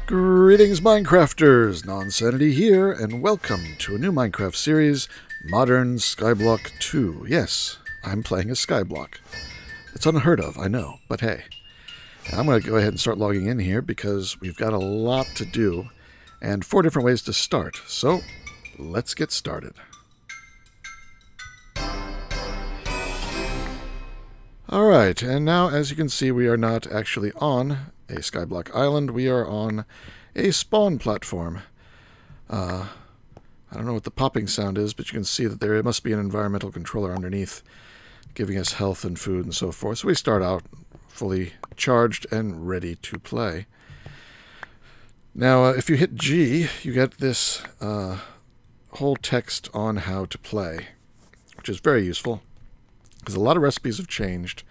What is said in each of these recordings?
Greetings, Minecrafters! Nonsanity here, and welcome to a new Minecraft series, Modern Skyblock 2. Yes, I'm playing a Skyblock. It's unheard of, I know, but hey. I'm going to go ahead and start logging in here because we've got a lot to do, and 4 different ways to start. So, let's get started. Alright, and now as you can see we are not actually on a Skyblock island, we are on a spawn platform. I don't know what the popping sound is, but you can see that there must be an environmental controller underneath giving us health and food and so forth. So we start out fully charged and ready to play. Now if you hit G, you get this whole text on how to play, which is very useful because a lot of recipes have changed.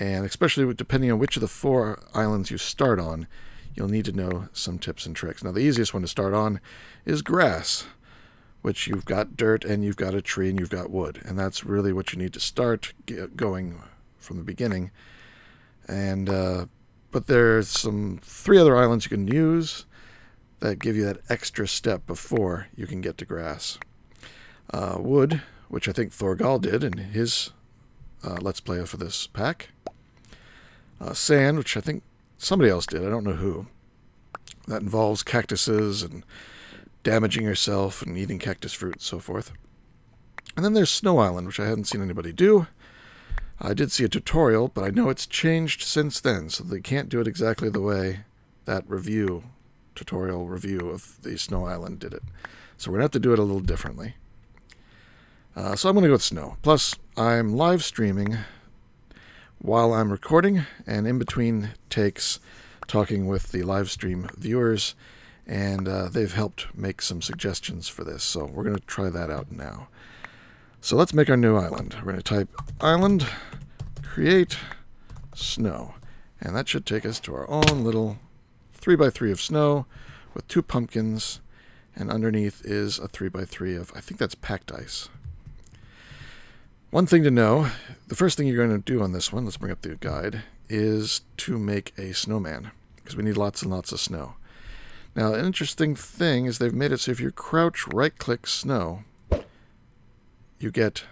And especially depending on which of the 4 islands you start on, you'll need to know some tips and tricks. Now the easiest one to start on is grass, which you've got dirt and you've got a tree and you've got wood. And that's really what you need to start going from the beginning. And but there's 3 other islands you can use that give you that extra step before you can get to grass. Wood, which I think Thorgal did in his Let's Play for this pack. Sand, which I think somebody else did, I don't know who. That involves cactuses and damaging yourself and eating cactus fruit and so forth. And then there's Snow Island, which I hadn't seen anybody do. I did see a tutorial, but I know it's changed since then, so they can't do it exactly the way that tutorial review of the Snow Island did it. So we're going to have to do it a little differently. So I'm going to go with Snow. Plus, I'm live streaming while I'm recording, and in between takes talking with the live stream viewers, and they've helped make some suggestions for this, so we're going to try that out now. So let's make our new island. We're going to type island, create, snow, and that should take us to our own little 3x3 of snow with 2 pumpkins, and underneath is a 3x3 of, I think that's packed ice. One thing to know, the first thing you're going to do on this one, let's bring up the guide, is to make a snowman, because we need lots and lots of snow. Now, an interesting thing is they've made it so if you crouch right-click snow, you get,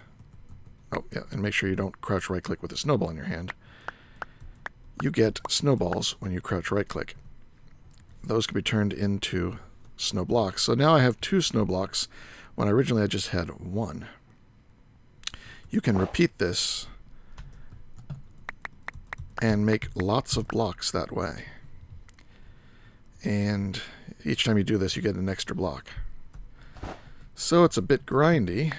oh yeah, and make sure you don't crouch right-click with a snowball in your hand, you get snowballs when you crouch right-click. Those can be turned into snow blocks. So now I have 2 snow blocks when originally I just had 1. You can repeat this and make lots of blocks that way. And each time you do this, you get an extra block. So it's a bit grindy,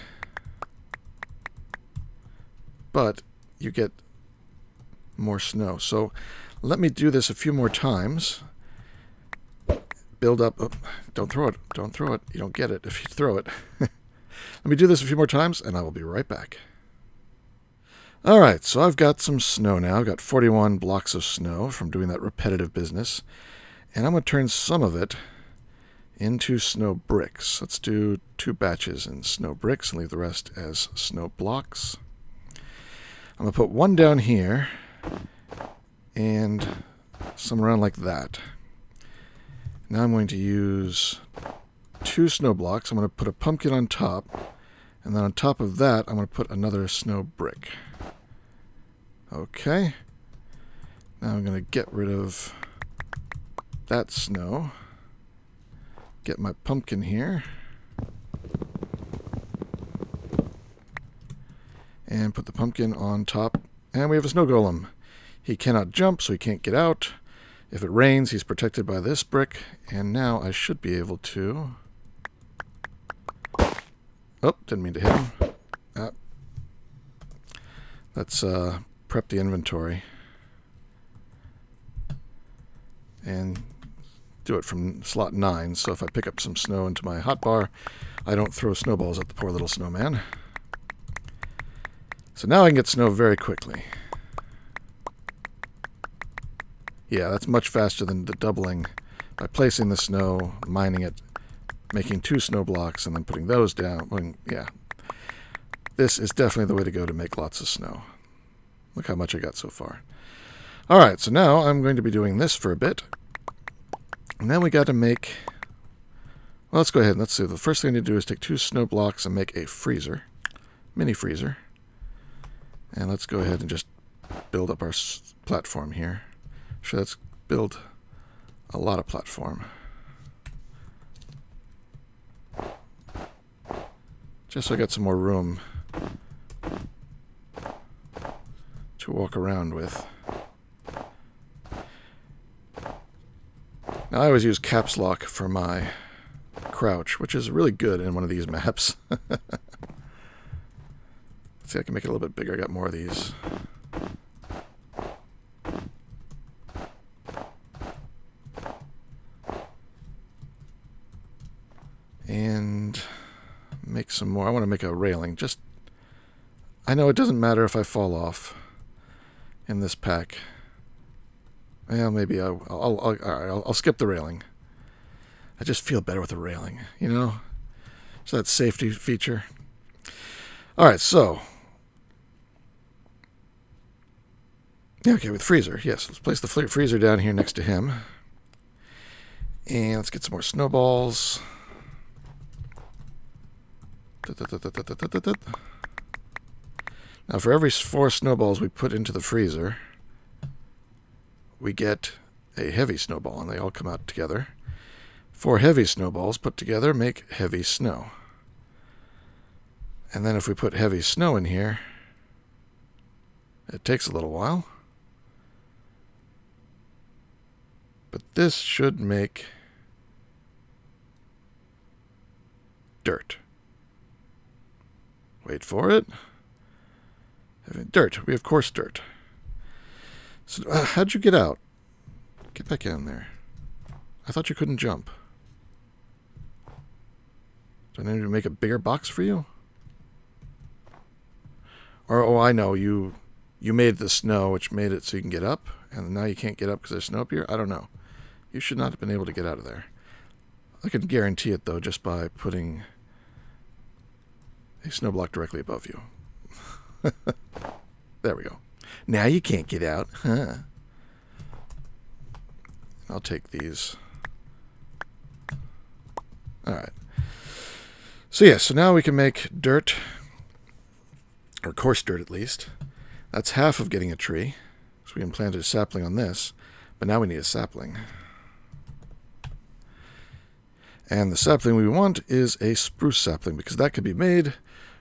but you get more snow. So let me do this a few more times. Build up. Oh, don't throw it. Don't throw it. You don't get it if you throw it. Let me do this a few more times, and I will be right back. Alright, so I've got some snow now. I've got 41 blocks of snow from doing that repetitive business. And I'm going to turn some of it into snow bricks. Let's do 2 batches in snow bricks and leave the rest as snow blocks. I'm going to put 1 down here and some around like that. Now I'm going to use 2 snow blocks. I'm going to put a pumpkin on top. And then on top of that, I'm going to put another snow brick. Okay. Now I'm going to get rid of that snow. Get my pumpkin here. And put the pumpkin on top. And we have a snow golem. He cannot jump, so he can't get out. If it rains, he's protected by this brick. And now I should be able to... Oh, didn't mean to hit him. Let's prep the inventory. And do it from slot 9, so if I pick up some snow into my hotbar, I don't throw snowballs at the poor little snowman. So now I can get snow very quickly. Yeah, that's much faster than the doubling. By placing the snow, mining it, making 2 snow blocks, and then putting those down. Well, yeah. This is definitely the way to go to make lots of snow. Look how much I got so far. Alright, so now I'm going to be doing this for a bit. And then we got to make... Well, let's go ahead and let's see. The first thing I need to do is take 2 snow blocks and make a freezer. Mini freezer. And let's go ahead and just build up our platform here. So let's build a lot of platform. Just so I got some more room to walk around with. Now I always use caps lock for my crouch, which is really good in one of these maps. Let's see, I can make it a little bit bigger. I got more of these. And make some more. I want to make a railing. Just, I know it doesn't matter if I fall off in this pack. Well, maybe I'll skip the railing. I just feel better with the railing, you know? So that safety feature. Alright, so. Yeah, okay, with freezer. Yes, let's place the freezer down here next to him. And let's get some more snowballs. Now, for every 4 snowballs we put into the freezer, we get a heavy snowball, and they all come out together. 4 heavy snowballs put together make heavy snow. And then if we put heavy snow in here, it takes a little while. But this should make dirt. Wait for it. Dirt. We have coarse dirt. So, how'd you get out? Get back in there. I thought you couldn't jump. Do I need to make a bigger box for you? Or, oh, I know. You made the snow, which made it so you can get up, and now you can't get up because there's snow up here? I don't know. You should not have been able to get out of there. I can guarantee it, though, just by putting a snow block directly above you. There we go. Now you can't get out, huh? I'll take these. Alright. So yeah, so now we can make dirt, or coarse dirt at least. That's half of getting a tree. So we can plant a sapling on this, but now we need a sapling. And the sapling we want is a spruce sapling, because that could be made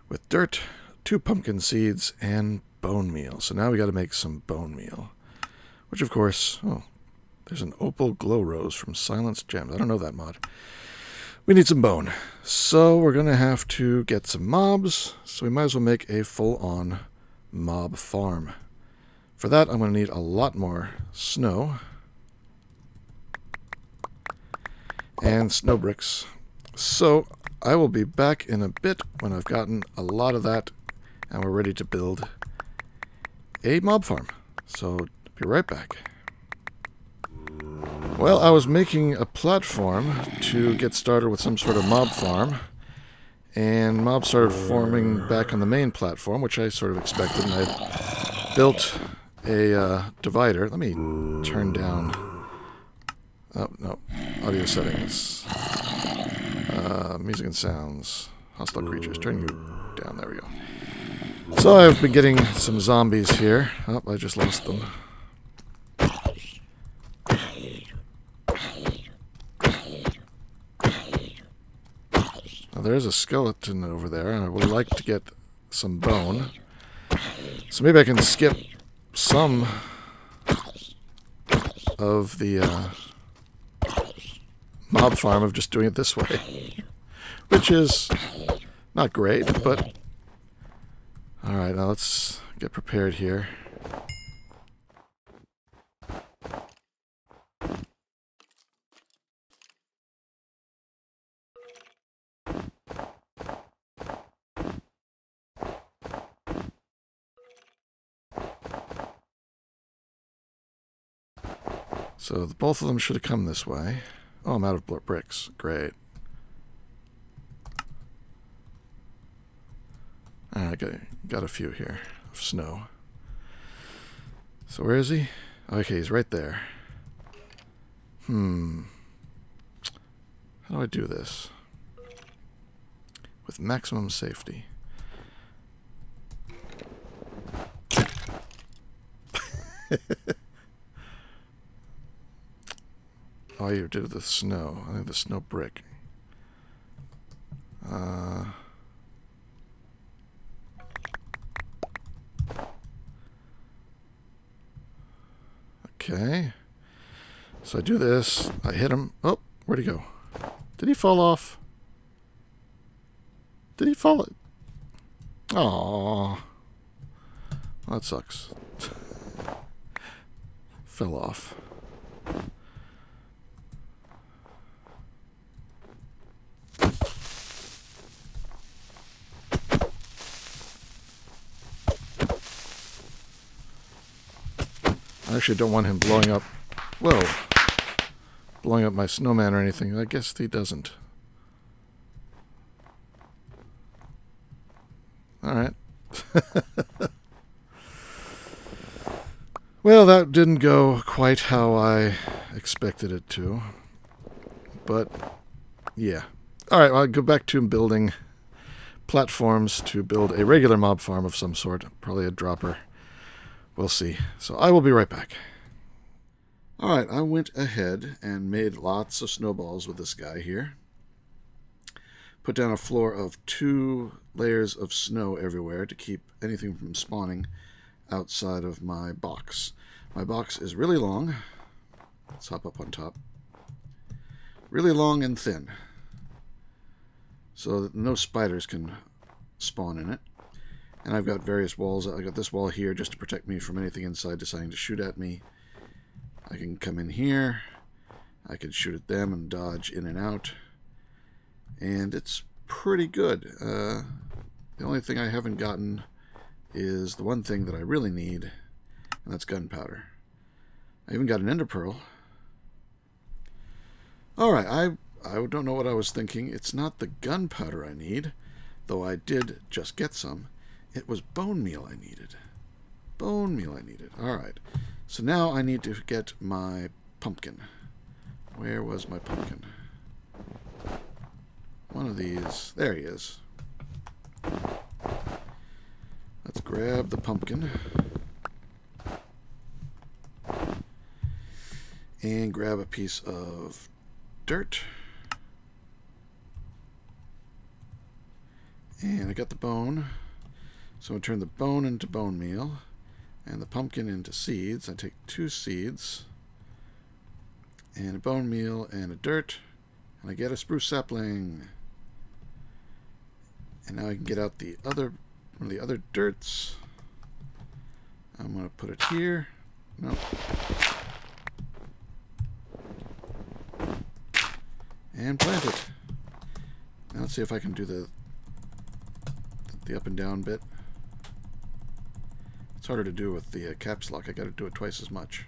with dirt, 2 pumpkin seeds, and bone meal. So now we got to make some bone meal. Which, of course, oh, there's an opal glow rose from Silenced Gems. I don't know that mod. We need some bone. So we're going to have to get some mobs. So we might as well make a full-on mob farm. For that, I'm going to need a lot more snow. And snow bricks. So I will be back in a bit when I've gotten a lot of that and we're ready to build a mob farm. So be right back. Well, I was making a platform to get started with some sort of mob farm, and mobs started forming back on the main platform, which I sort of expected, and I built a divider. Let me turn down... Oh, no. Audio settings. Music and sounds. Hostile creatures. Turn you down. There we go. So I've been getting some zombies here. Oh, I just lost them. Now, there is a skeleton over there, and I would like to get some bone. So maybe I can skip some of the mob farm of just doing it this way. Which is not great, but... Alright, now let's get prepared here. So both of them should have come this way. Oh, I'm out of bricks. Great. Alright, got a few here of snow. So where is he? Okay, he's right there. How do I do this? With maximum safety. Oh, you did the snow. I think the snow brick. Okay. So I do this. I hit him. Oh, where'd he go? Did he fall off? Did he fall? Aww. That sucks. Fell off. I actually don't want him blowing up. Whoa. Blowing up my snowman or anything. I guess he doesn't. Alright. Well, that didn't go quite how I expected it to. But, yeah. Alright, well, I'll go back to building platforms to build a regular mob farm of some sort. Probably a dropper. We'll see. So I will be right back. Alright, I went ahead and made lots of snowballs with this guy here. Put down a floor of 2 layers of snow everywhere to keep anything from spawning outside of my box. My box is really long. Let's hop up on top. Really long and thin, so that no spiders can spawn in it. And I've got various walls. I got this wall here just to protect me from anything inside deciding to shoot at me. I can come in here. I can shoot at them and dodge in and out. And it's pretty good. The only thing I haven't gotten is the one thing that I really need, and that's gunpowder. I even got an ender pearl. Alright, I don't know what I was thinking. It's not the gunpowder I need, though I did just get some. It was bone meal I needed. Bone meal I needed. Alright, so now I need to get my pumpkin. Where was my pumpkin? One of these. There he is. Let's grab the pumpkin. And grab a piece of dirt. And I got the bone. So I'm going to turn the bone into bone meal. And the pumpkin into seeds. I take 2 seeds. And a bone meal and a dirt. And I get a spruce sapling. And now I can get out the other one of the other dirts. I'm going to put it here. No. And plant it. Now let's see if I can do the up and down bit. It's harder to do with the caps lock. I got to do it twice as much.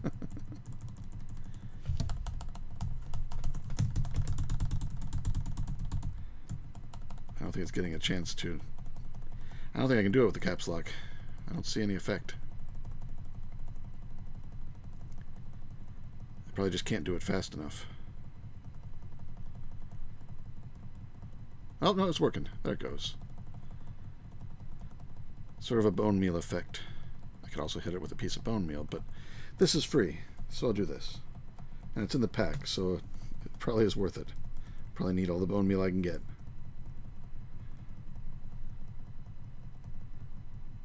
I don't think it's getting a chance to. I don't think I can do it with the caps lock. I don't see any effect. I probably just can't do it fast enough. Oh, no, it's working. There it goes. Sort of a bone meal effect. I could also hit it with a piece of bone meal, but this is free, so I'll do this. And it's in the pack, so it probably is worth it. Probably need all the bone meal I can get.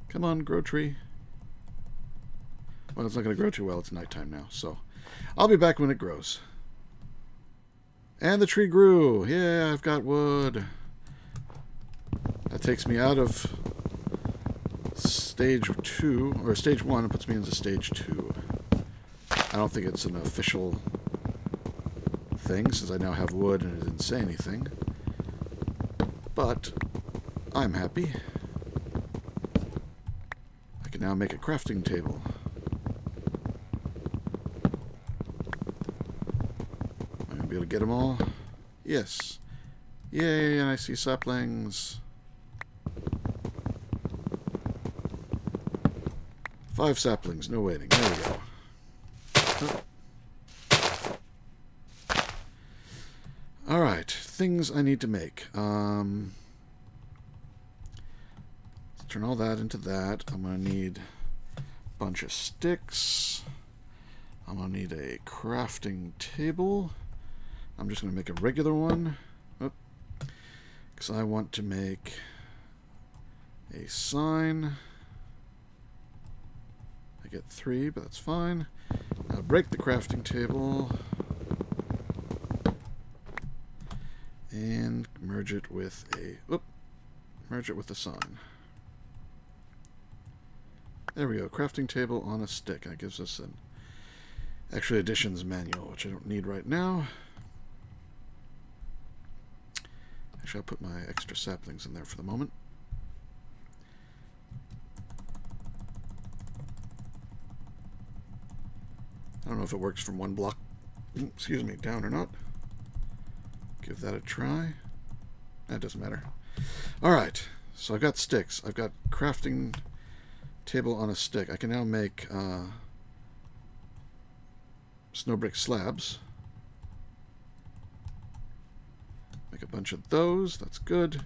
Come on, grow tree. Well, it's not going to grow too well. It's nighttime now, so I'll be back when it grows. And the tree grew. Yeah, I've got wood. That takes me out of stage 2, or stage 1, and puts me into stage 2. I don't think it's an official thing, since I now have wood and it didn't say anything. But I'm happy. I can now make a crafting table. Am I going to be able to get them all? Yes. Yay, and I see saplings. 5 saplings, no waiting. There we go. Oh. things I need to make. Let's turn all that into that. I'm going to need a bunch of sticks. I'm going to need a crafting table. I'm just going to make a regular one. Because I want to make a sign. I get 3, but that's fine. Now break the crafting table. And merge it with a sign. There we go. Crafting table on a stick. That gives us an extra additions manual, which I don't need right now. Actually, I'll put my extra saplings in there for the moment. I don't know if it works from one block, excuse me, down or not. Give that a try. That doesn't matter. Alright, so I've got sticks. I've got crafting table on a stick. I can now make snow brick slabs. Make a bunch of those. That's good.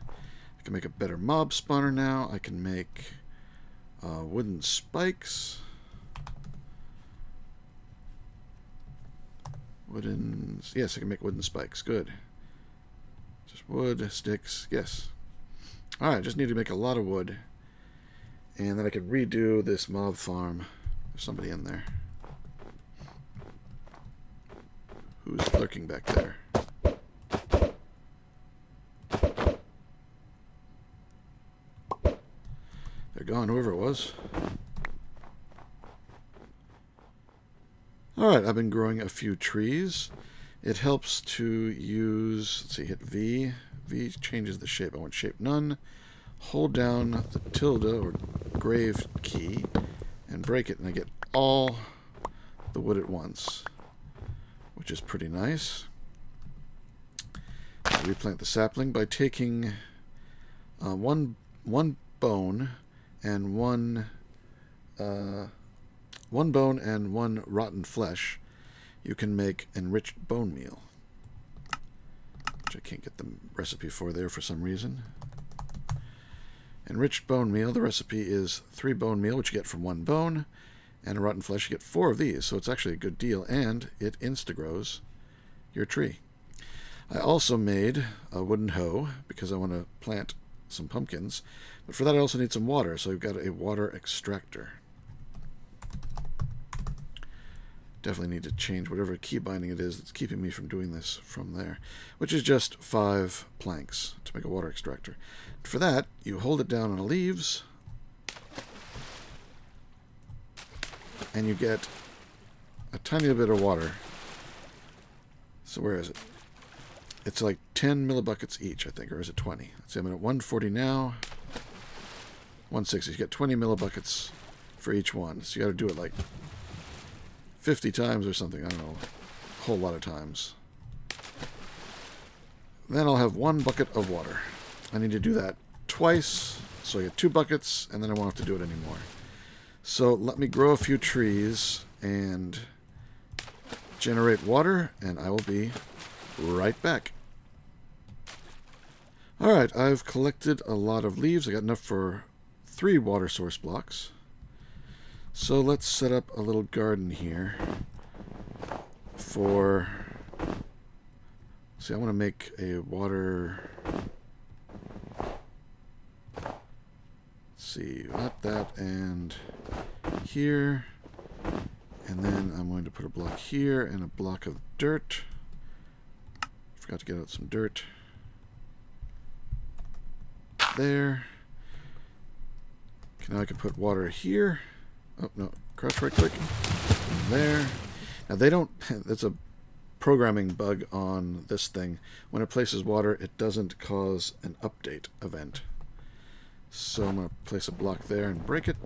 I can make a better mob spawner now. I can make wooden spikes. Yes, I can make wooden spikes. Good. Just wood, sticks. Yes. Alright, I just need to make a lot of wood. And then I can redo this mob farm. There's somebody in there. Who's lurking back there? They're gone, whoever it was. Alright, I've been growing a few trees. It helps to use, let's see, hit V. V changes the shape. I want shape none. Hold down the tilde or grave key and break it, and I get all the wood at once, which is pretty nice. I replant the sapling by taking one bone and one bone and one rotten flesh. You can make enriched bone meal, which I can't get the recipe for there for some reason. Enriched bone meal, the recipe is 3 bone meal, which you get from 1 bone, and a rotten flesh, you get 4 of these, so it's actually a good deal, and it insta-grows your tree. I also made a wooden hoe, because I want to plant some pumpkins, but for that I also need some water, so I've got a water extractor. Definitely need to change whatever key binding it is that's keeping me from doing this from there, which is just 5 planks to make a water extractor. For that, you hold it down on the leaves, and you get a tiny bit of water. So where is it? It's like 10 millibuckets each, I think, or is it 20? Let's see, I'm at 140 now. 160. You get 20 millibuckets for each one. So you got to do it like 50 times or something. I don't know. A whole lot of times. Then I'll have 1 bucket of water. I need to do that twice, so I get 2 buckets, and then I won't have to do it anymore. So let me grow a few trees and generate water, and I will be right back. Alright, I've collected a lot of leaves. I got enough for 3 water source blocks. So let's set up a little garden here for... See, I want to make a water... Let's see, not that, and here. And then I'm going to put a block here and a block of dirt. Forgot to get out some dirt. There. Okay, now I can put water here. Oh, no. Crouch right click. There. Now they don't... That's a programming bug on this thing. When it places water, it doesn't cause an update event. So I'm going to place a block there and break it,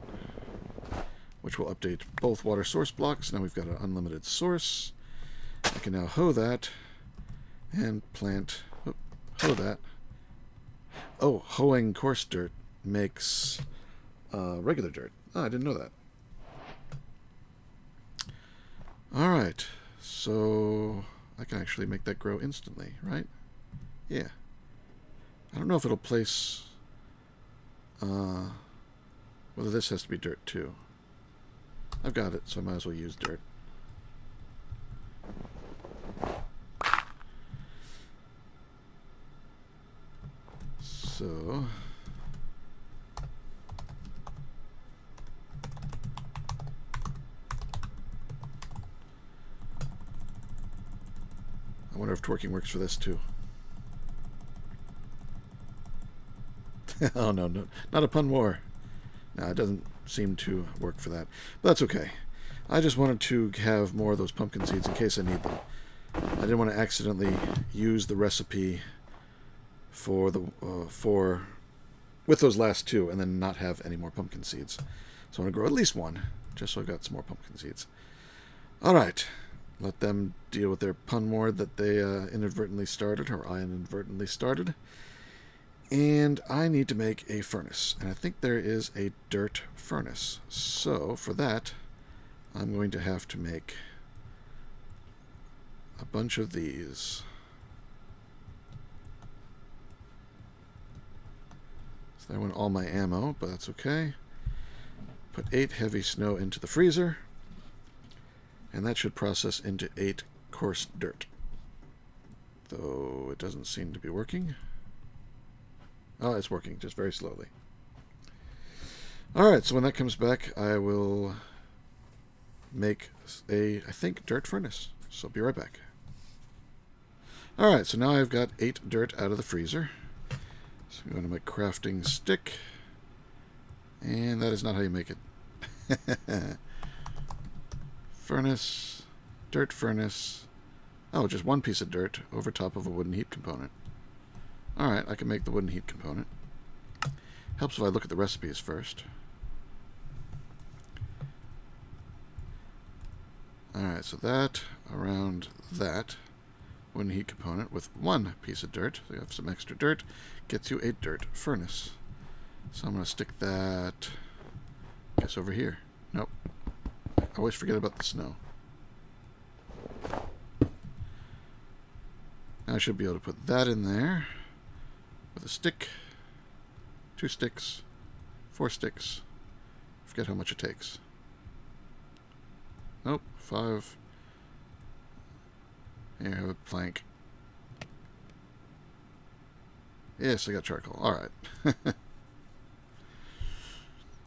which will update both water source blocks. Now we've got an unlimited source. I can now hoe that and plant... Oh, hoe that. Oh, hoeing coarse dirt makes regular dirt. Oh, I didn't know that. Alright, so I can actually make that grow instantly, right? Yeah. I don't know if it'll place... whether this has to be dirt too. I've got it, so I might as well use dirt. So... I wonder if twerking works for this too. Oh, no, not a pun more. No, it doesn't seem to work for that. But that's okay. I just wanted to have more of those pumpkin seeds in case I need them. I didn't want to accidentally use the recipe for the with those last two and then not have any more pumpkin seeds. So I want to grow at least one, just so I've got some more pumpkin seeds. Alright. Let them deal with their pun more that they inadvertently started, or I inadvertently started. And I need to make a furnace. And I think there is a dirt furnace. So, for that, I'm going to have to make a bunch of these. So there went all my ammo, but that's okay. Put 8 heavy snow into the freezer. And that should process into 8 coarse dirt. Though it doesn't seem to be working. Oh, it's working, just very slowly. Alright, so when that comes back, I will make a, I think, dirt furnace. So I'll be right back. Alright, so now I've got 8 dirt out of the freezer. So I'm going to make crafting stick. And that is not how you make it. Furnace, dirt furnace. Oh, just one piece of dirt over top of a wooden heat component. Alright, I can make the wooden heat component. Helps if I look at the recipes first. Alright, so that around that wooden heat component with one piece of dirt, so you have some extra dirt, gets you a dirt furnace. So I'm going to stick that, I guess, over here. Nope. I always forget about the snow. Now I should be able to put that in there with a stick, 2 sticks, 4 sticks. Forget how much it takes. Nope, 5. Here, I have a plank. Yes, I got charcoal. Alright.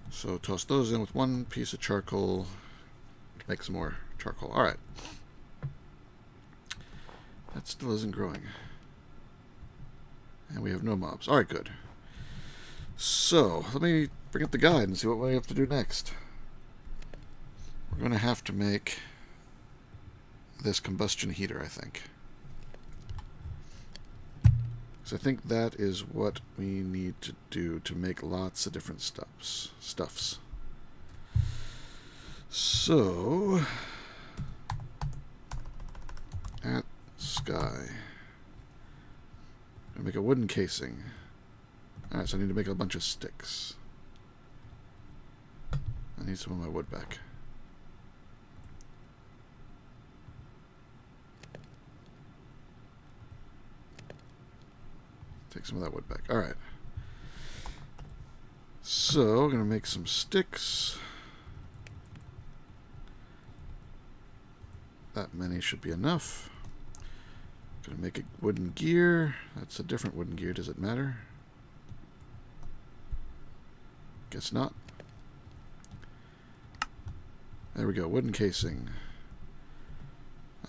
So toss those in with 1 piece of charcoal to make some more charcoal. Alright. That still isn't growing. And we have no mobs. Alright, good. So, let me bring up the guide and see what we have to do next. We're going to have to make this combustion heater, I think. So I think that is what we need to do to make lots of different stuffs. So, at Sky. I'm going to make a wooden casing. Alright, so I need to make a bunch of sticks. I need some of my wood back. Take some of that wood back. Alright. So, I'm going to make some sticks. That many should be enough. Going to make a wooden gear. That's a different wooden gear. Does it matter? Guess not. There we go. Wooden casing.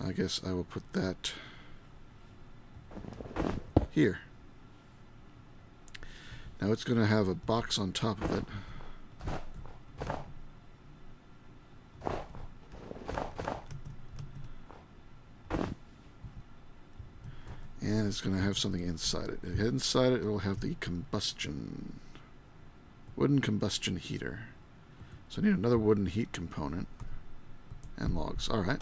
I guess I will put that here. Now it's going to have a box on top of it. And it's going to have something inside it. Inside it will have the wooden combustion heater. So I need another wooden heat component and logs. Alright.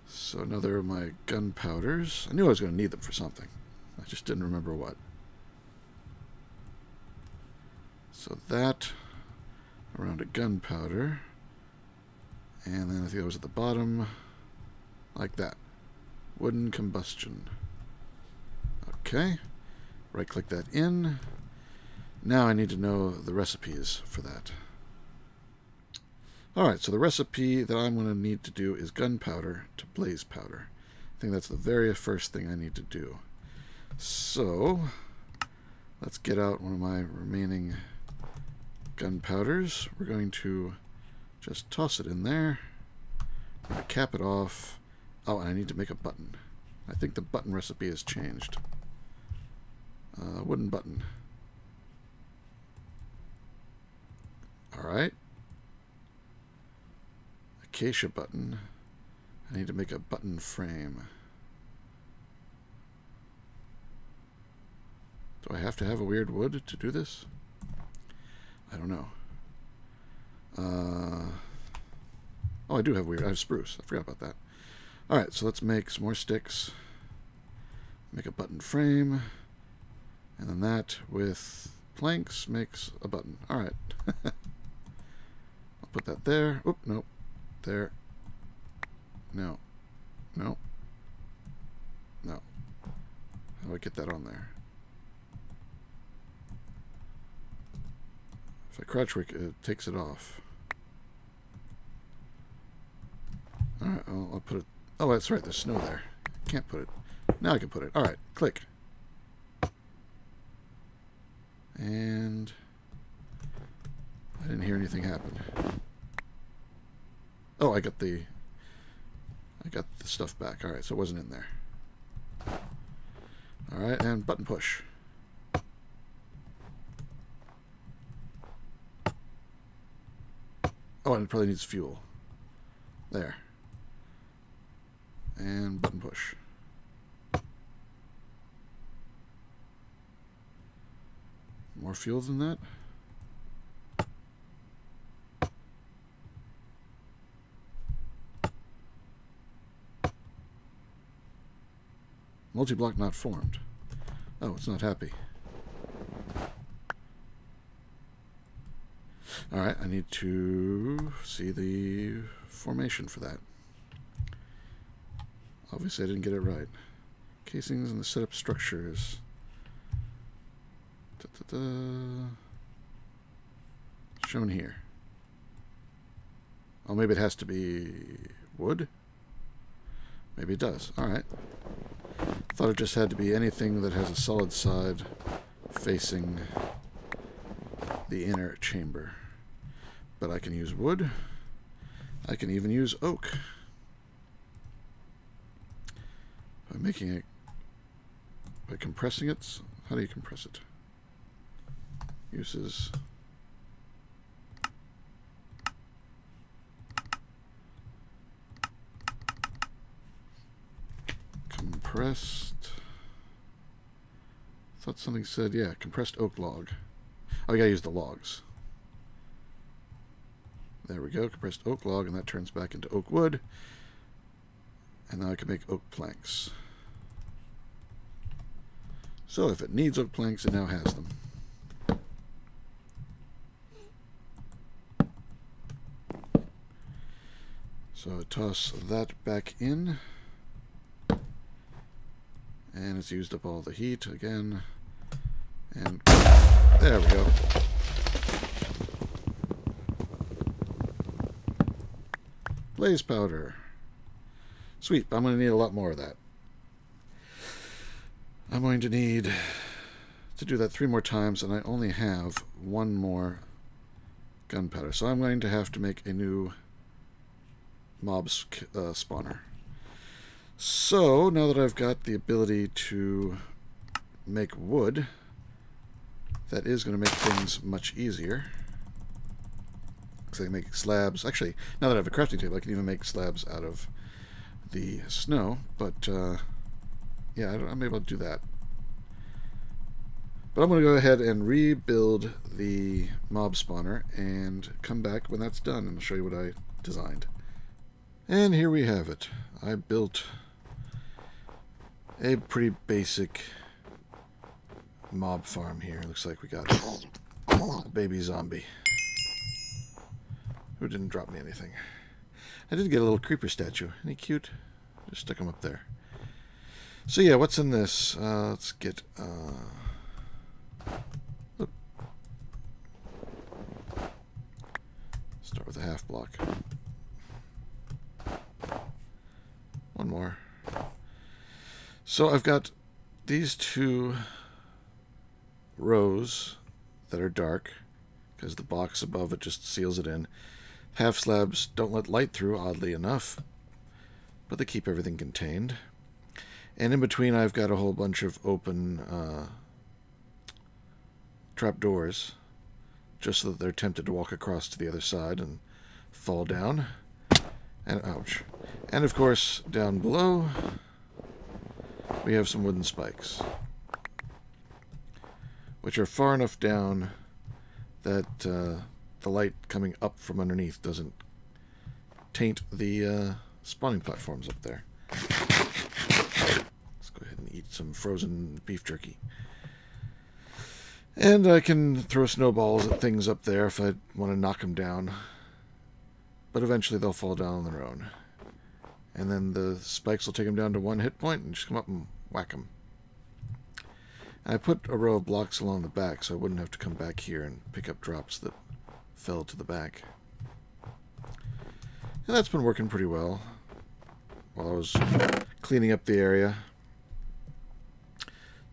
So another of my gunpowders. I knew I was going to need them for something. I just didn't remember what. So that around a gunpowder. And then I think that was at the bottom. Like that. Wooden combustion. Okay. Right-click that in. Now I need to know the recipes for that. Alright, so the recipe that I'm going to need to do is gunpowder to blaze powder. I think that's the very first thing I need to do. So, let's get out one of my remaining gunpowders. We're going to just toss it in there. I'm going to cap it off. Oh, and I need to make a button. I think the button recipe has changed. Wooden button. Alright. Acacia button. I need to make a button frame. Do I have to have a weird wood to do this? I don't know. Oh, I do have weird. I have spruce. I forgot about that. Alright, so let's make some more sticks. Make a button frame. And then that with planks makes a button. Alright. I'll put that there. Oop, nope. There. No. No. No. How do I get that on there? If I crouch work, it takes it off. Alright, I'll put it... Oh, that's right, there's snow there. Can't put it. Now I can put it. Alright, click. And... I didn't hear anything happen. Oh, I got the stuff back. Alright, so it wasn't in there. Alright, and button push. Oh, and it probably needs fuel. There. And button push. More fuel than that? Multi-block not formed. Oh, it's not happy. Alright, I need to see the formation for that. Obviously I didn't get it right. Casings and the setup structures. Shown here. Oh, maybe it has to be wood? Maybe it does. Alright. Thought it just had to be anything that has a solid side facing the inner chamber. But I can use wood. I can even use oak. By making it... By compressing it? How do you compress it? Uses... Compressed... Thought something said, yeah, compressed oak log. Oh, you gotta use the logs. There we go, compressed oak log, and that turns back into oak wood. And now I can make oak planks. So if it needs oak planks, it now has them. So toss that back in. And it's used up all the heat again. And there we go. Blaze powder. Sweet, I'm going to need a lot more of that. I'm going to need to do that 3 more times, and I only have 1 more gunpowder. So I'm going to have to make a new mob spawner. So, now that I've got the ability to make wood, that is going to make things much easier. Because I can make slabs. Actually, now that I have a crafting table, I can even make slabs out of the snow. But, yeah, I'm able to do that. But I'm going to go ahead and rebuild the mob spawner and come back when that's done and show you what I designed. And here we have it. I built a pretty basic mob farm here. Looks like we got a baby zombie who didn't drop me anything. I did get a little creeper statue. Isn't he cute? Just stuck him up there. So yeah, what's in this? Let's get... start with a half block. One more. So I've got these two rows that are dark, because the box above it just seals it in. Half slabs don't let light through, oddly enough, but they keep everything contained. And in between I've got a whole bunch of open trapdoors, just so that they're tempted to walk across to the other side and fall down. And ouch. And of course, down below, we have some wooden spikes, which are far enough down that the light coming up from underneath doesn't taint the spawning platforms up there. Let's go ahead and eat some frozen beef jerky. And I can throw snowballs at things up there if I want to knock them down. But eventually they'll fall down on their own. And then the spikes will take them down to 1 hit point and just come up and whack them. And I put a row of blocks along the back so I wouldn't have to come back here and pick up drops that fell to the back. And that's been working pretty well while I was cleaning up the area.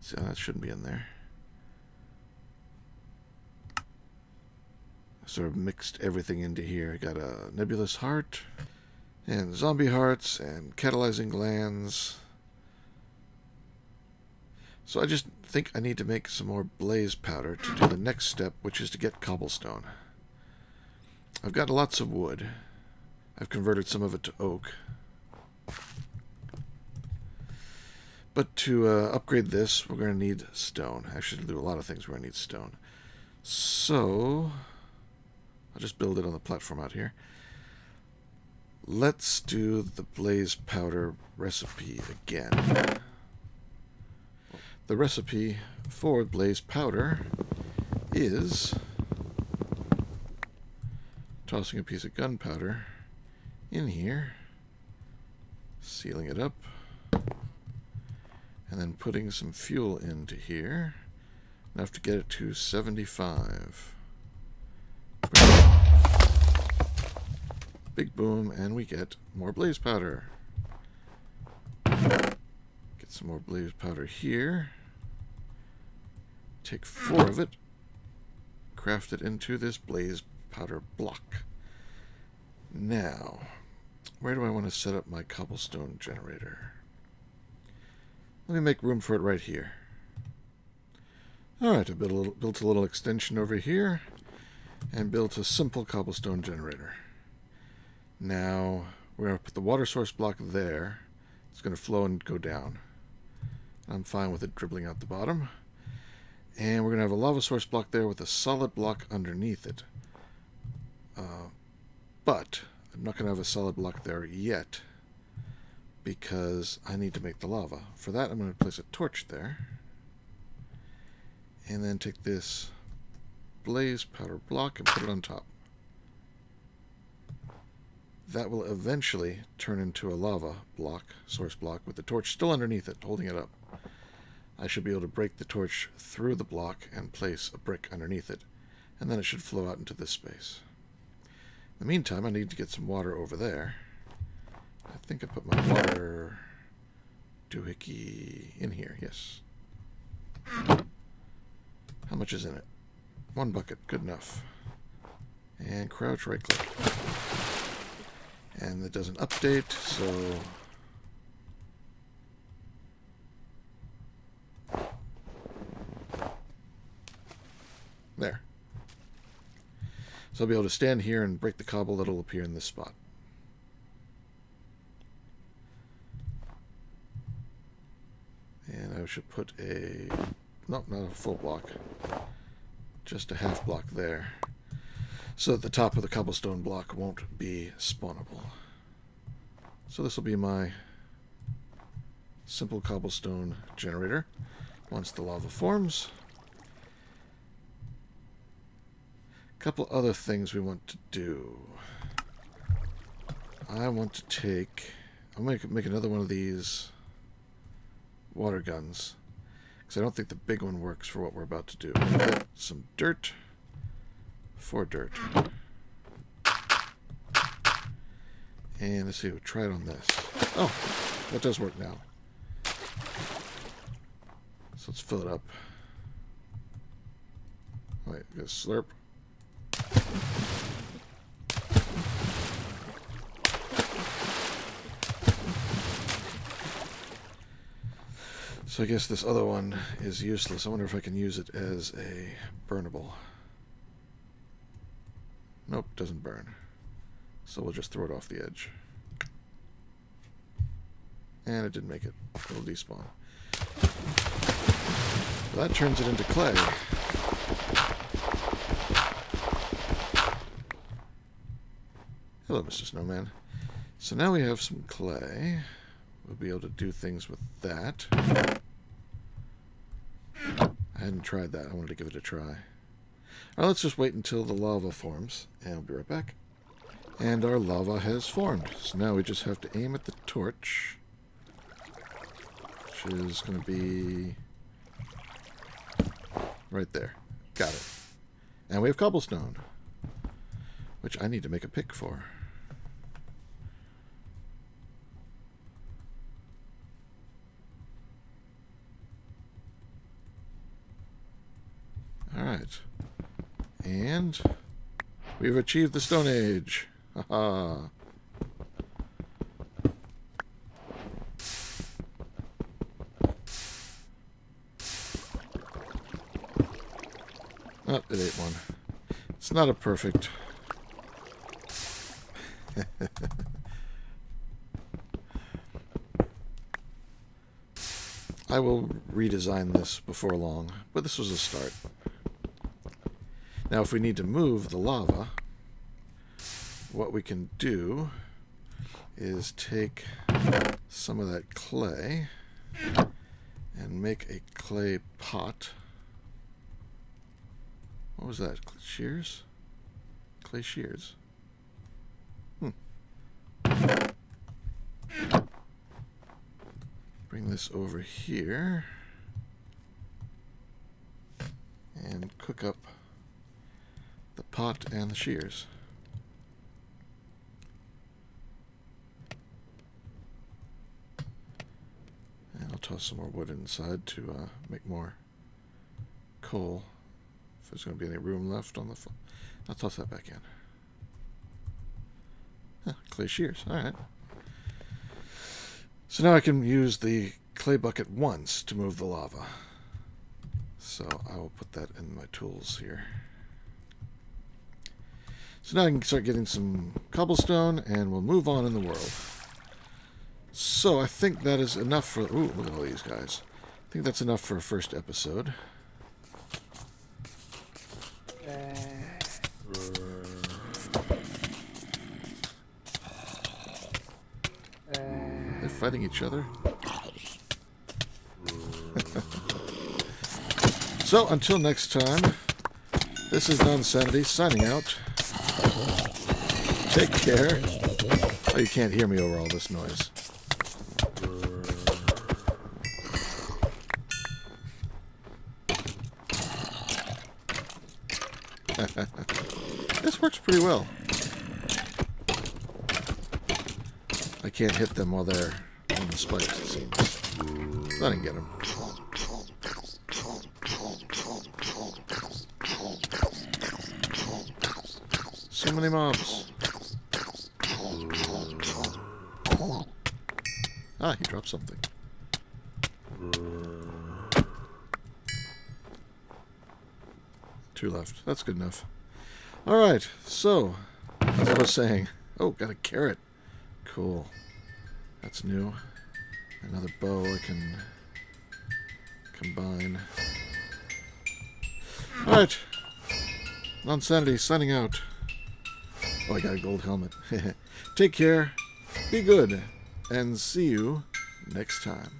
So that shouldn't be in there. Sort of mixed everything into here. I got a nebulous heart, and zombie hearts, and catalyzing glands. So I just think I need to make some more blaze powder to do the next step, which is to get cobblestone. I've got lots of wood. I've converted some of it to oak. But to upgrade this, we're going to need stone. Actually, to do a lot of things, we're going to need stone. So I'll just build it on the platform out here. Let's do the blaze powder recipe again. The recipe for blaze powder is tossing a piece of gunpowder in here, sealing it up, and then putting some fuel into here, enough to get it to 75. Big boom, and we get more blaze powder. Get some more blaze powder here. Take 4 of it, craft it into this blaze powder block. Now, where do I want to set up my cobblestone generator? Let me make room for it right here. Alright, I built a little extension over here and built a simple cobblestone generator. Now, we're going to put the water source block there. It's going to flow and go down. I'm fine with it dribbling out the bottom. And we're going to have a lava source block there with a solid block underneath it. But I'm not going to have a solid block there yet, because I need to make the lava. For that, I'm going to place a torch there. And then take this blaze powder block and put it on top. That will eventually turn into a lava block, source block, with the torch still underneath it, holding it up. I should be able to break the torch through the block and place a brick underneath it, and then it should flow out into this space. In the meantime, I need to get some water over there. I think I put my water doohickey in here, yes. How much is in it? 1 bucket, good enough. And crouch right click. And it doesn't update, so there. So I'll be able to stand here and break the cobble that'll appear in this spot. And I should put a, nope, not a full block, just a half block there, so that the top of the cobblestone block won't be spawnable. So this will be my simple cobblestone generator once the lava forms. A couple other things we want to do. I want to take, I'm going to make another one of these water guns. Because I don't think the big one works for what we're about to do. Some dirt for dirt. And let's see, we'll try it on this. Oh, that does work now. So let's fill it up. Wait, we got a slurp. So I guess this other one is useless. I wonder if I can use it as a burnable. Nope, doesn't burn. So we'll just throw it off the edge. And it didn't make it. It'll despawn. Well, that turns it into clay. Hello, Mr. Snowman. So now we have some clay. We'll be able to do things with that. I hadn't tried that. I wanted to give it a try. Alright, let's just wait until the lava forms, and we'll be right back. And our lava has formed. So now we just have to aim at the torch, which is going to be right there. Got it. And we have cobblestone, which I need to make a pick for. Alright. And we've achieved the Stone Age. Haha. Oh, it ate one. It's not a perfect. I will redesign this before long, but this was a start. Now, if we need to move the lava, what we can do is take some of that clay and make a clay pot. What was that? Shears? Clay shears. Bring this over here and cook up the pot and the shears. And I'll toss some more wood inside to make more coal. If there's going to be any room left on the I'll toss that back in. Huh, clay shears. Alright. So now I can use the clay bucket once to move the lava. So I will put that in my tools here. So now I can start getting some cobblestone, and we'll move on in the world. So I think that is enough for... Ooh, look at all these guys. I think that's enough for a first episode. They're fighting each other. So until next time, this is Nonsanity signing out. Take care. Oh, you can't hear me over all this noise. This works pretty well. I can't hit them while they're on the spikes, it seems. I didn't get them. So many mobs. Ah, he dropped something. Two left. That's good enough. Alright, so, as I was saying... Oh, got a carrot. Cool. That's new. Another bow I can combine. Alright. Nonsanity signing out. Oh, I got a gold helmet. Take care, be good, and see you next time.